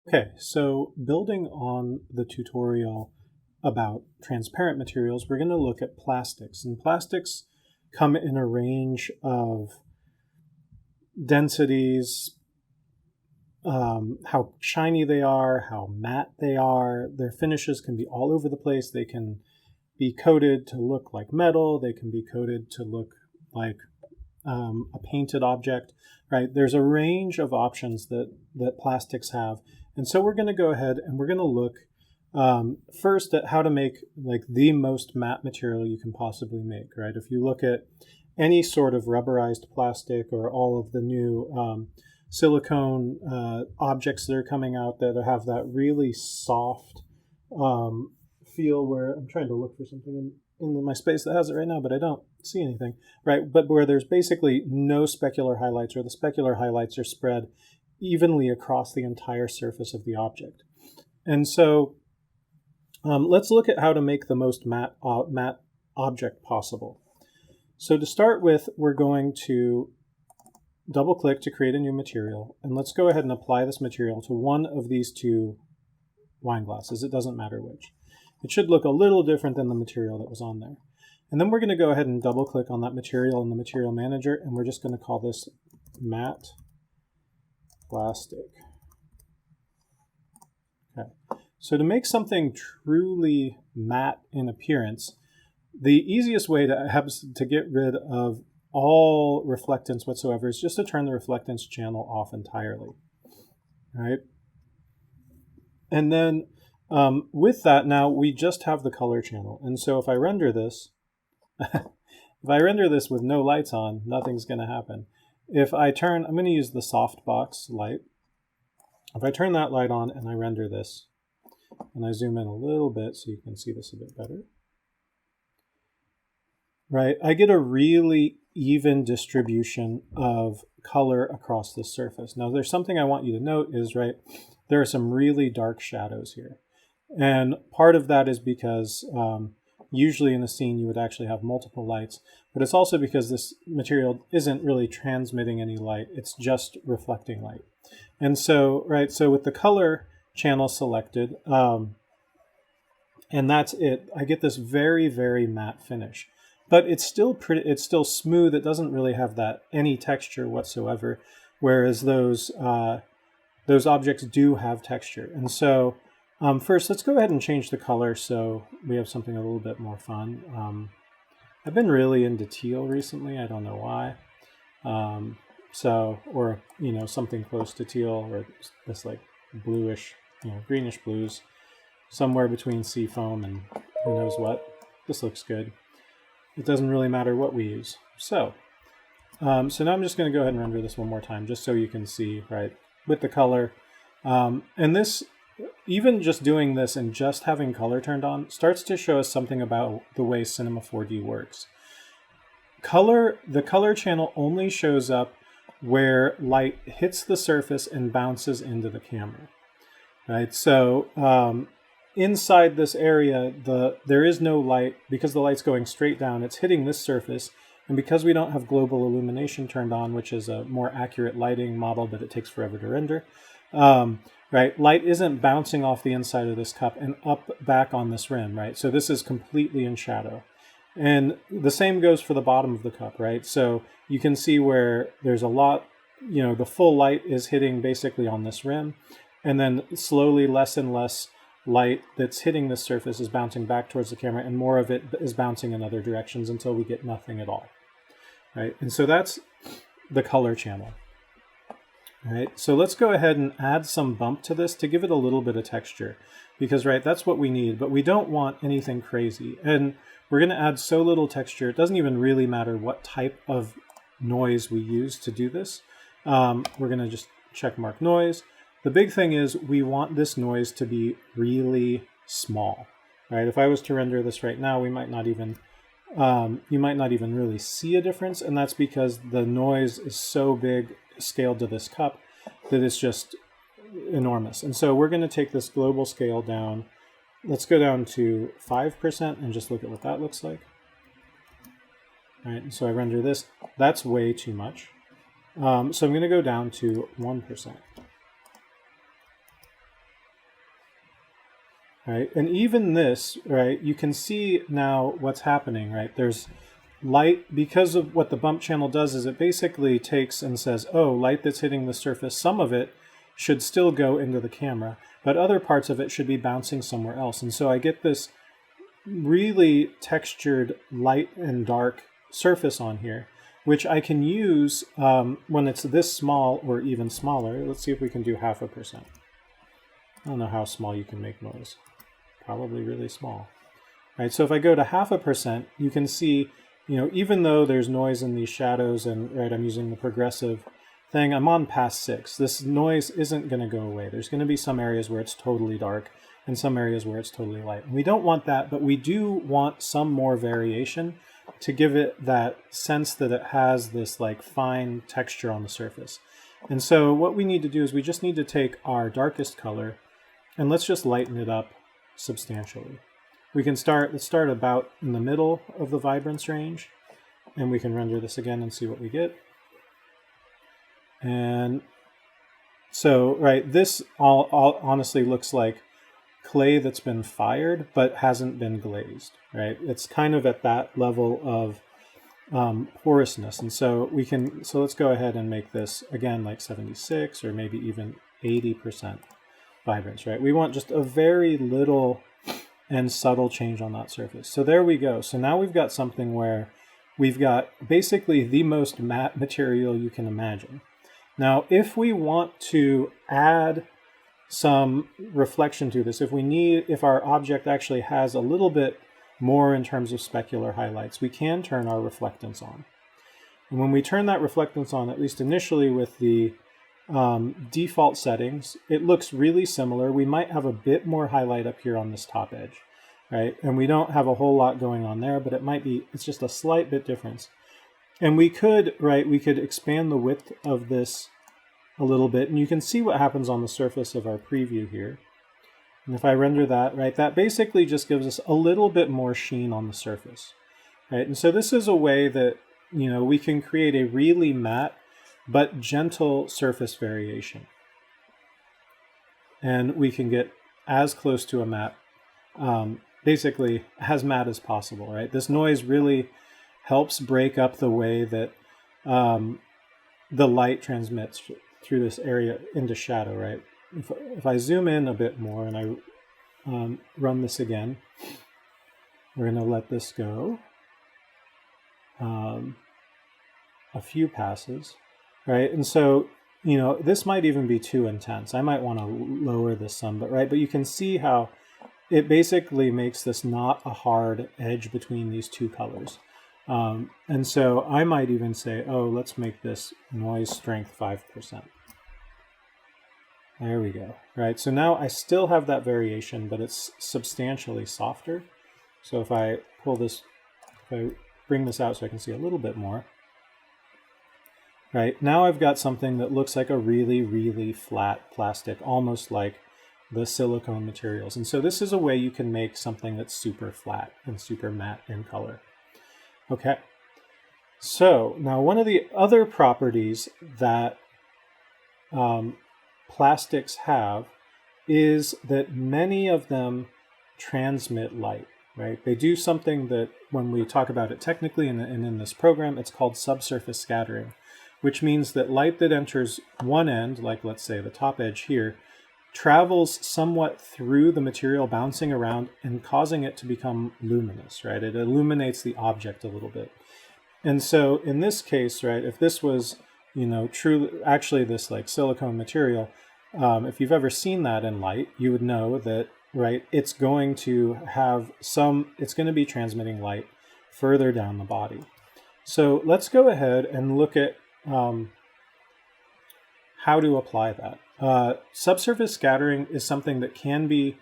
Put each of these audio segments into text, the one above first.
Okay, so building on the tutorial about transparent materials, we're going to look at plastics. And plastics come in a range of densities, how shiny they are, how matte they are. Their finishes can be all over the place. They can be coated to look like metal. They can be coated to look like a painted object, right? There's a range of options that plastics have. And so we're going to go ahead and we're going to look first at how to make like the most matte material you can possibly make, right? If you look at any sort of rubberized plastic or all of the new silicone objects that are coming out that have that really soft feel, where I'm trying to look for something in my space that has it right now, but I don't see anything, right? But where there's basically no specular highlights, or the specular highlights are spread evenly across the entire surface of the object. And so let's look at how to make the most matte object possible. So to start with, we're going to double click to create a new material, and let's go ahead and apply this material to one of these two wine glasses. It doesn't matter which. It should look a little different than the material that was on there. And then we're going to go ahead and double click on that material in the material manager, and we're just going to call this matte plastic. Okay. So to make something truly matte in appearance, the easiest way to get rid of all reflectance whatsoever is just to turn the reflectance channel off entirely, right? And then with that, now we just have the color channel. And so if I render this, if I render this with no lights on, nothing's going to happen. If I turn, I'm going to use the softbox light. If I turn that light on and I render this, and I zoom in a little bit so you can see this a bit better, right, I get a really even distribution of color across the surface. Now, there's something I want you to note is, right, there are some really dark shadows here. And part of that is because usually in a scene you would actually have multiple lights, but it's also because this material isn't really transmitting any light, it's just reflecting light. And so, right, so with the color channel selected, and that's it, I get this very, very matte finish. But it's still pretty, it's still smooth, it doesn't really have that any texture whatsoever, whereas those objects do have texture. And so first, let's go ahead and change the color so we have something a little bit more fun. I've been really into teal recently. I don't know why. Or, you know, something close to teal, or this like bluish, you know, greenish blues, somewhere between sea foam and who knows what. This looks good. It doesn't really matter what we use. So now I'm just going to go ahead and render this one more time, just so you can see, right, with the color. And this, even just doing this and just having color turned on, starts to show us something about the way Cinema4D works. The color channel only shows up where light hits the surface and bounces into the camera, right? So inside this area, there is no light because the light's going straight down. It's hitting this surface, and because we don't have global illumination turned on, which is a more accurate lighting model, but it takes forever to render, right? Light isn't bouncing off the inside of this cup and up back on this rim, right? So this is completely in shadow. And the same goes for the bottom of the cup, right? So you can see where there's a lot, you know, the full light is hitting basically on this rim, and then slowly less and less light that's hitting this surface is bouncing back towards the camera, and more of it is bouncing in other directions until we get nothing at all, right? And so that's the color channel. All right, so let's go ahead and add some bump to this to give it a little bit of texture, because, right, that's what we need, but we don't want anything crazy. And we're going to add so little texture, it doesn't even really matter what type of noise we use to do this. We're going to just check mark noise. The big thing is we want this noise to be really small, right? If I was to render this right now, we might not even, you might not even really see a difference, and that's because the noise is so big scaled to this cup that it's just enormous. And so we're going to take this global scale down. Let's go down to 5% and just look at what that looks like. All right, and so I render this. That's way too much. So I'm going to go down to 1%. right? And even this, right, you can see now what's happening, right? There's light, because of what the bump channel does is it basically takes and says, oh, light that's hitting the surface, some of it should still go into the camera, but other parts of it should be bouncing somewhere else. And so I get this really textured light and dark surface on here, which I can use when it's this small or even smaller. Let's see if we can do 0.5%. I don't know how small you can make noise. Probably really small. Right, so if I go to 0.5%, you can see, you know, even though there's noise in these shadows and, right, I'm using the progressive thing, I'm on past 6. This noise isn't going to go away. There's going to be some areas where it's totally dark and some areas where it's totally light. And we don't want that, but we do want some more variation to give it that sense that it has this like fine texture on the surface. And so what we need to do is we just need to take our darkest color and let's just lighten it up substantially. We can let's start about in the middle of the vibrance range, and we can render this again and see what we get. And so, right, this all honestly looks like clay that's been fired but hasn't been glazed, right? It's kind of at that level of porousness. And so let's go ahead and make this again like 76 or maybe even 80% vibrance, right? We want just a very little and subtle change on that surface. So there we go. So now we've got something where we've got basically the most matte material you can imagine. Now, if we want to add some reflection to this, if our object actually has a little bit more in terms of specular highlights, we can turn our reflectance on. And when we turn that reflectance on, at least initially with the default settings, it looks really similar. We might have a bit more highlight up here on this top edge, right? And we don't have a whole lot going on there, but it's just a slight bit difference. And we could expand the width of this a little bit, and you can see what happens on the surface of our preview here. And if I render that, right, that basically just gives us a little bit more sheen on the surface, right? And so this is a way that, you know, we can create a really matte but gentle surface variation. And we can get as close to a matte, basically as matte as possible, right? This noise really helps break up the way that the light transmits through this area into shadow, right? If I zoom in a bit more and I run this again, we're going to let this go a few passes. Right, and so, you know, this might even be too intense. I might want to lower this some, but you can see how it basically makes this not a hard edge between these two colors. And so I might even say, oh, let's make this noise strength 5%. There we go, right? So now I still have that variation, but it's substantially softer. So if I bring this out so I can see a little bit more, right, now I've got something that looks like a really, really flat plastic, almost like the silicone materials. And so this is a way you can make something that's super flat and super matte in color. Okay, so now one of the other properties that plastics have is that many of them transmit light, right? They do something that when we talk about it technically and in this program, it's called subsurface scattering, which means that light that enters one end, like let's say the top edge here, travels somewhat through the material, bouncing around and causing it to become luminous, right? It illuminates the object a little bit. And so in this case, right, if this was, you know, actually this like silicone material, if you've ever seen that in light, you would know that, right, it's going to be transmitting light further down the body. So let's go ahead and look at how to apply that. Subsurface scattering is something that can be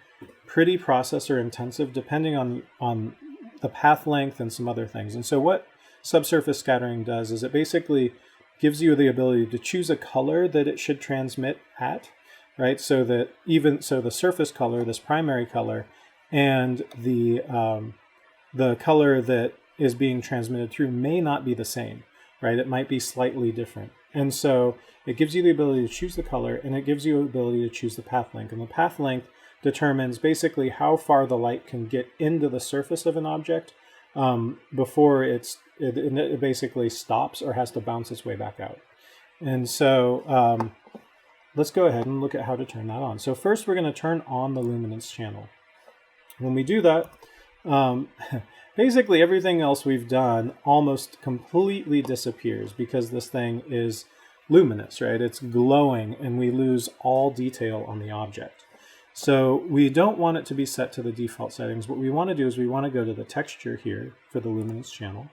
pretty processor intensive depending on the path length and some other things. And so what subsurface scattering does is it basically gives you the ability to choose a color that it should transmit at, right? So that the surface color, this primary color, and the color that is being transmitted through may not be the same, right? It might be slightly different. And so it gives you the ability to choose the color, and it gives you the ability to choose the path length. And the path length determines basically how far the light can get into the surface of an object before it basically stops or has to bounce its way back out. And so let's go ahead and look at how to turn that on. So first we're going to turn on the luminance channel. When we do that, basically everything else we've done almost completely disappears because this thing is luminous, right? It's glowing and we lose all detail on the object. So we don't want it to be set to the default settings. What we want to do is we want to go to the texture here for the luminance channel,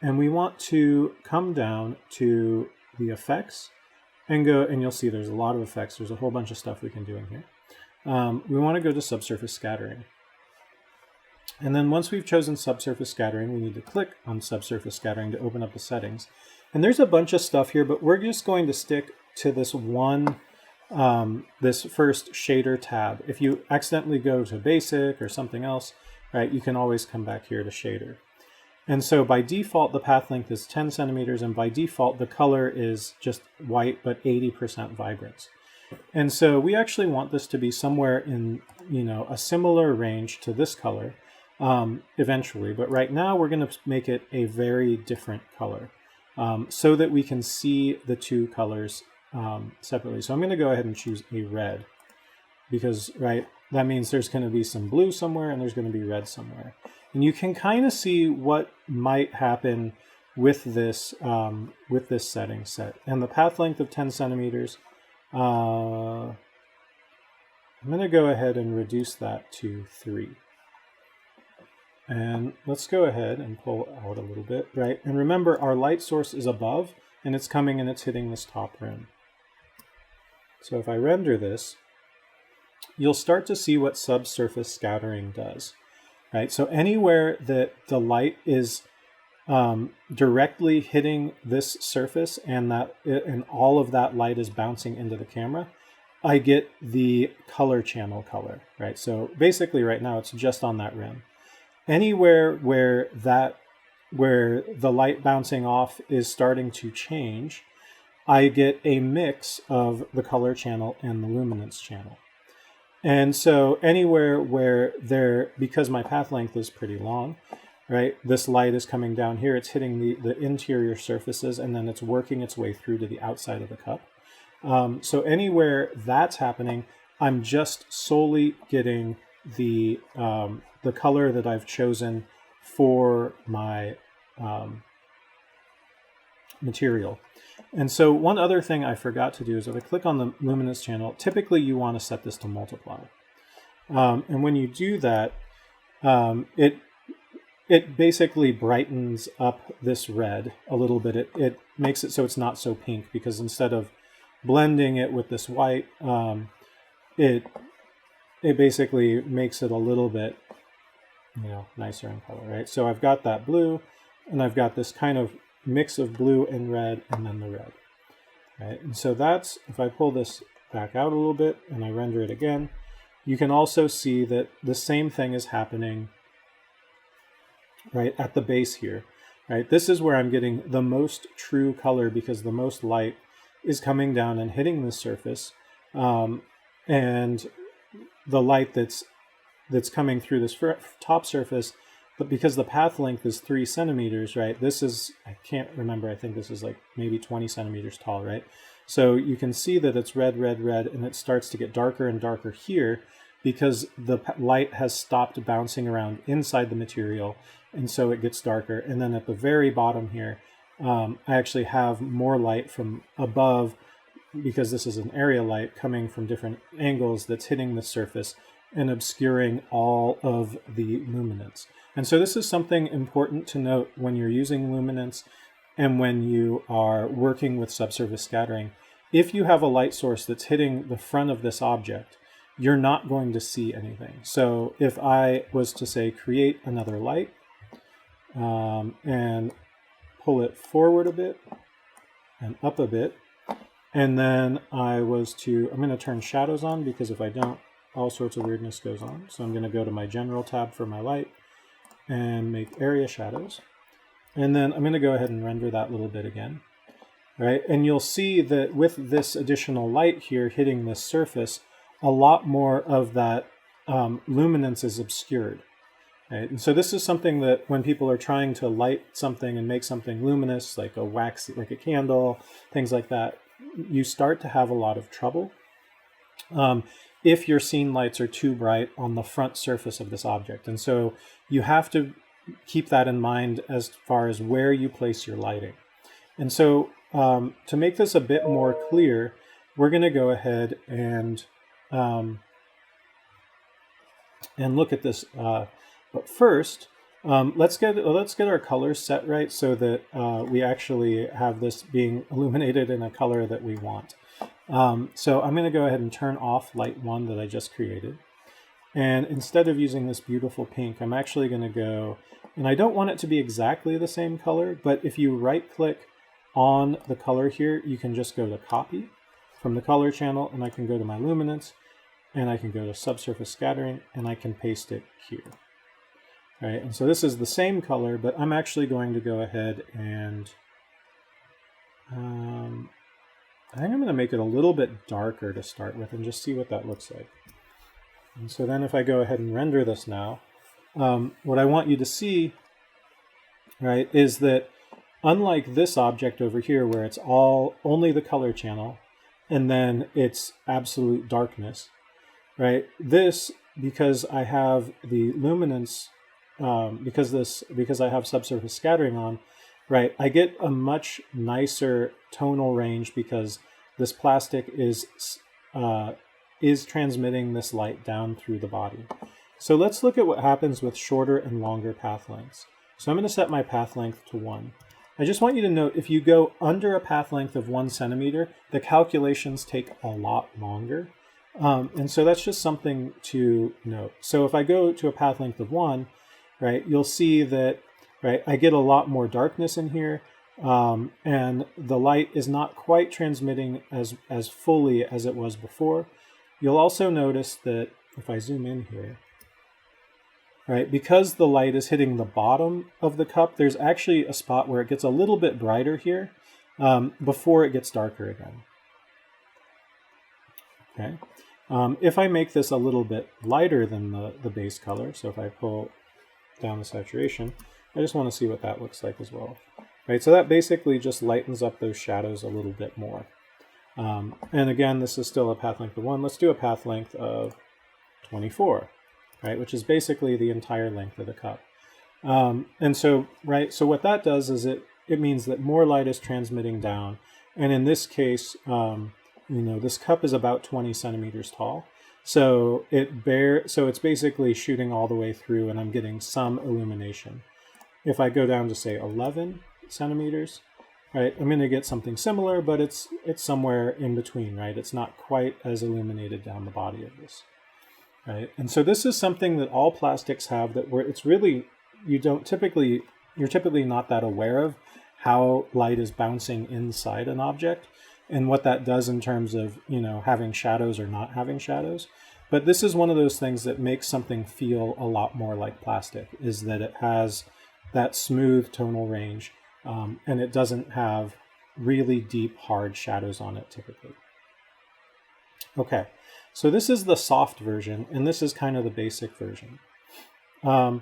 and we want to come down to the effects and go, and you'll see there's a lot of effects. There's a whole bunch of stuff we can do in here. We want to go to subsurface scattering. And then once we've chosen subsurface scattering, we need to click on subsurface scattering to open up the settings. And there's a bunch of stuff here, but we're just going to stick to this one, this first shader tab. If you accidentally go to basic or something else, right, you can always come back here to shader. And so by default, the path length is 10 centimeters, and by default, the color is just white, but 80% vibrance. And so we actually want this to be somewhere in, a similar range to this color eventually. But right now, we're going to make it a very different color so that we can see the two colors separately. So I'm going to go ahead and choose a red because, right, that means there's going to be some blue somewhere and there's going to be red somewhere. And you can kind of see what might happen with this setting set. And the path length of 10 centimeters, I'm going to go ahead and reduce that to 3. And let's go ahead and pull out a little bit, right? And remember, our light source is above, and it's coming and it's hitting this top rim. So if I render this, you'll start to see what subsurface scattering does, right? So anywhere that the light is directly hitting this surface and all of that light is bouncing into the camera, I get the color channel color, right? So basically right now it's just on that rim. Anywhere where the light bouncing off is starting to change, I get a mix of the color channel and the luminance channel. And so anywhere where because my path length is pretty long, right, this light is coming down here, it's hitting the interior surfaces, and then it's working its way through to the outside of the cup. So anywhere that's happening, I'm just solely getting the color that I've chosen for my material. And so one other thing I forgot to do is if I click on the luminance channel, typically you want to set this to multiply. And when you do that, it basically brightens up this red a little bit. It makes it so it's not so pink, because instead of blending it with this white, it basically makes it a little bit, nicer in color, right? So I've got that blue, and I've got this kind of mix of blue and red, and then the red, right? And so that's, if I pull this back out a little bit and I render it again, you can also see that the same thing is happening right at the base here, right? This is where I'm getting the most true color because the most light is coming down and hitting the surface, and the light that's coming through this top surface, but because the path length is 3 centimeters, right? This is, I can't remember, I think this is like maybe 20 centimeters tall, right? So you can see that it's red, red, red, and it starts to get darker and darker here because the light has stopped bouncing around inside the material, and so it gets darker. And then at the very bottom here, I actually have more light from above because this is an area light coming from different angles that's hitting the surface and obscuring all of the luminance. And so this is something important to note when you're using luminance and when you are working with subsurface scattering. If you have a light source that's hitting the front of this object, you're not going to see anything. So if I was to say create another light and pull it forward a bit and up a bit, and then I'm going to turn shadows on, because if I don't, all sorts of weirdness goes on. So I'm going to go to my general tab for my light and make area shadows. And then I'm going to go ahead and render that little bit again, right? And you'll see that with this additional light here hitting this surface, a lot more of that luminance is obscured. Right? And so this is something that when people are trying to light something and make something luminous, like a wax, like a candle, things like that, you start to have a lot of trouble if your scene lights are too bright on the front surface of this object. And so you have to keep that in mind as far as where you place your lighting. And so to make this a bit more clear, we're going to go ahead and look at this. But first, let's get our colors set right so that we actually have this being illuminated in a color that we want. So I'm going to go ahead and turn off light 1 that I just created. And instead of using this beautiful pink, I'm actually going to go, and I don't want it to be exactly the same color, but if you right-click on the color here, you can just go to Copy from the Color channel, and I can go to my Luminance, and I can go to Subsurface Scattering, and I can paste it here. Right, and so this is the same color, but I'm actually going to go ahead and I think I'm going to make it a little bit darker to start with and just see what that looks like. And so then if I go ahead and render this now, what I want you to see, right, is that unlike this object over here where it's only the color channel and then it's absolute darkness, right, this, because I have the luminance, because I have subsurface scattering on, right, I get a much nicer tonal range because this plastic is transmitting this light down through the body. So let's look at what happens with shorter and longer path lengths. So I'm going to set my path length to 1. I just want you to note, if you go under a path length of 1 centimeter, the calculations take a lot longer. And so that's just something to note. So if I go to a path length of 1, right, you'll see that, right, I get a lot more darkness in here, and the light is not quite transmitting as fully as it was before. You'll also notice that if I zoom in here, right, because the light is hitting the bottom of the cup, there's actually a spot where it gets a little bit brighter here before it gets darker again. Okay. If I make this a little bit lighter than the base color, so if I pull down the saturation, I just want to see what that looks like as well. Right, so that basically just lightens up those shadows a little bit more. And again, this is still a path length of 1. Let's do a path length of 24, right, which is basically the entire length of the cup. And so, right, so what that does is it means that more light is transmitting down. And in this case, this cup is about 20 centimeters tall. So it's basically shooting all the way through, and I'm getting some illumination. If I go down to say 11 centimeters, right, I'm going to get something similar, but it's somewhere in between, right? It's not quite as illuminated down the body of this, right? And so this is something that all plastics have that it's really, you're typically not that aware of how light is bouncing inside an object and what that does in terms of, having shadows or not having shadows. But this is one of those things that makes something feel a lot more like plastic, is that it has that smooth tonal range, and it doesn't have really deep, hard shadows on it typically. Okay, so this is the soft version, and this is kind of the basic version. So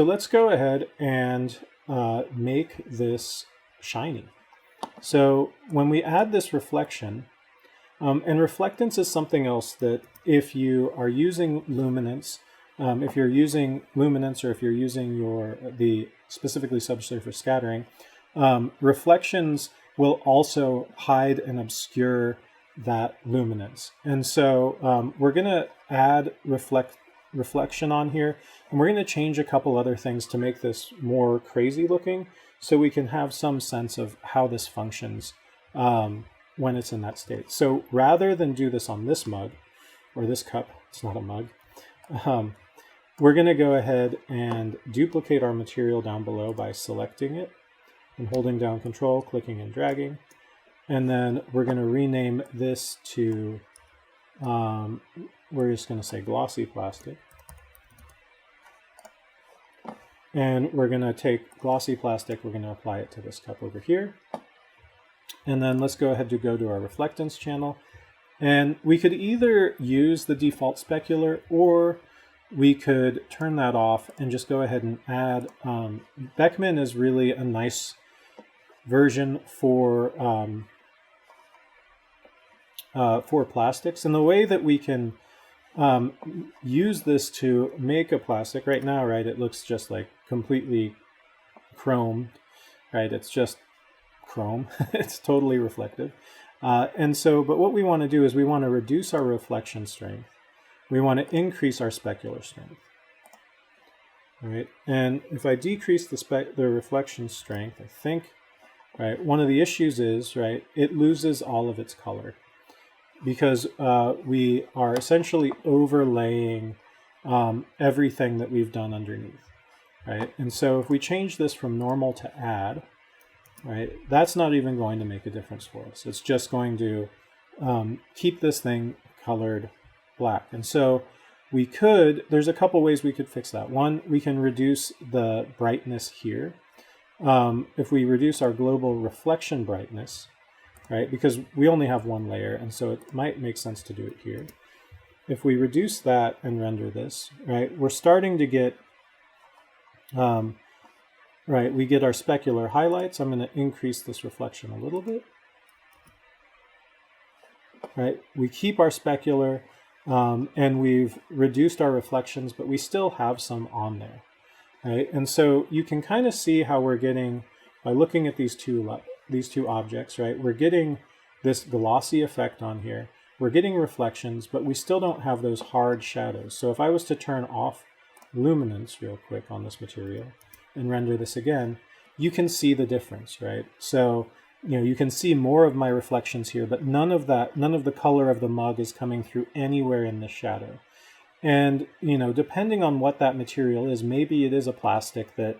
let's go ahead and make this shiny. So when we add this reflection, and reflectance is something else that if you are using luminance, if you're using luminance, or if you're using specifically subsurface scattering, reflections will also hide and obscure that luminance. And so we're going to add reflection on here, and we're going to change a couple other things to make this more crazy looking, so we can have some sense of how this functions when it's in that state. So rather than do this on this mug, or this cup, it's not a mug, we're going to go ahead and duplicate our material down below by selecting it and holding down Control, clicking and dragging. And then we're going to rename this to, we're just going to say glossy plastic. And we're going to take glossy plastic, we're going to apply it to this cup over here. And then let's go ahead to go to our reflectance channel. And we could either use the default specular, or we could turn that off and just go ahead and add. Beckman is really a nice version for plastics. And the way that we can use this to make a plastic right now, right, it looks just like completely chrome, right? It's just chrome. It's totally reflective. But what we want to do is we want to reduce our reflection strength. We want to increase our specular strength. All right, and if I decrease the reflection strength, I think, right, one of the issues is, right, it loses all of its color, because we are essentially overlaying everything that we've done underneath, right? And so if we change this from normal to add, right, that's not even going to make a difference for us. It's just going to keep this thing colored black. And so there's a couple ways we could fix that. One, we can reduce the brightness here. If we reduce our global reflection brightness, right, because we only have one layer, and so it might make sense to do it here. If we reduce that and render this, right, we're starting to get, right, we get our specular highlights. I'm going to increase this reflection a little bit. Right, we keep our specular, and we've reduced our reflections, but we still have some on there, right? And so you can kind of see how we're getting, by looking at these two objects, right? We're getting this glossy effect on here. We're getting reflections, but we still don't have those hard shadows. So if I was to turn off luminance real quick on this material and render this again, you can see the difference, right? So, you know, you can see more of my reflections here, but none of the color of the mug is coming through anywhere in the shadow. And, you know, depending on what that material is, maybe it is a plastic that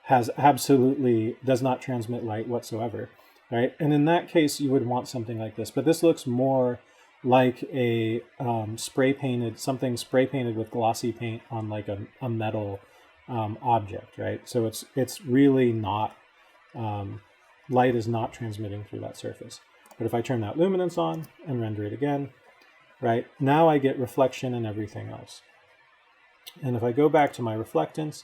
does not transmit light whatsoever, right? And in that case, you would want something like this. But this looks more like a spray painted with glossy paint on like a metal object, right? So it's really not, light is not transmitting through that surface. But if I turn that luminance on and render it again, right, now I get reflection and everything else. And if I go back to my reflectance,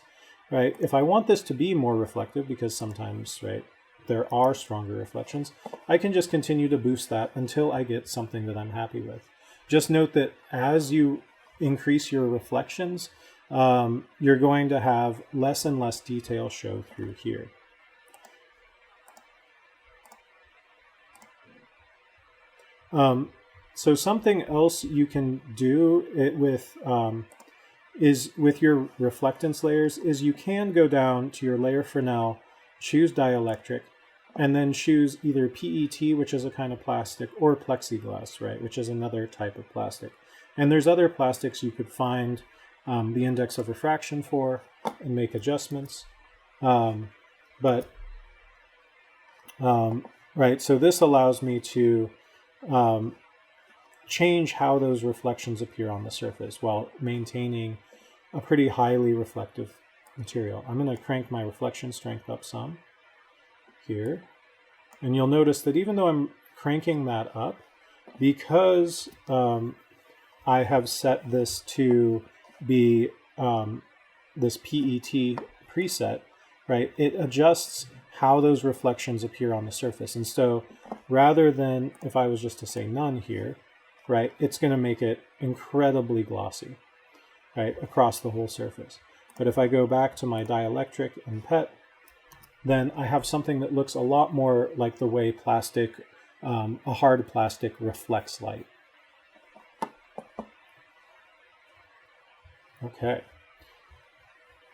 right, if I want this to be more reflective, because sometimes, right, there are stronger reflections, I can just continue to boost that until I get something that I'm happy with. Just note that as you increase your reflections, you're going to have less and less detail show through here. So something else you can do with your reflectance layers is you can go down to your layer Fresnel, choose dielectric, and then choose either PET, which is a kind of plastic, or plexiglass, right, which is another type of plastic. And there's other plastics you could find the index of refraction for and make adjustments. Right, so this allows me to change how those reflections appear on the surface while maintaining a pretty highly reflective material. I'm going to crank my reflection strength up some here. And you'll notice that even though I'm cranking that up, because I have set this to be this PET preset, right, it adjusts how those reflections appear on the surface. And so rather than, if I was just to say none here, right, it's going to make it incredibly glossy, right, across the whole surface. But if I go back to my dielectric and PET, then I have something that looks a lot more like the way plastic, a hard plastic reflects light. Okay.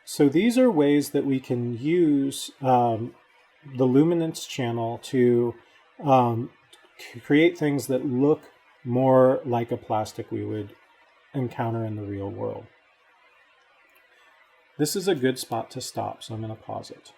So these are ways that we can use the Luminance channel to create things that look more like a plastic we would encounter in the real world. This is a good spot to stop, so I'm going to pause it.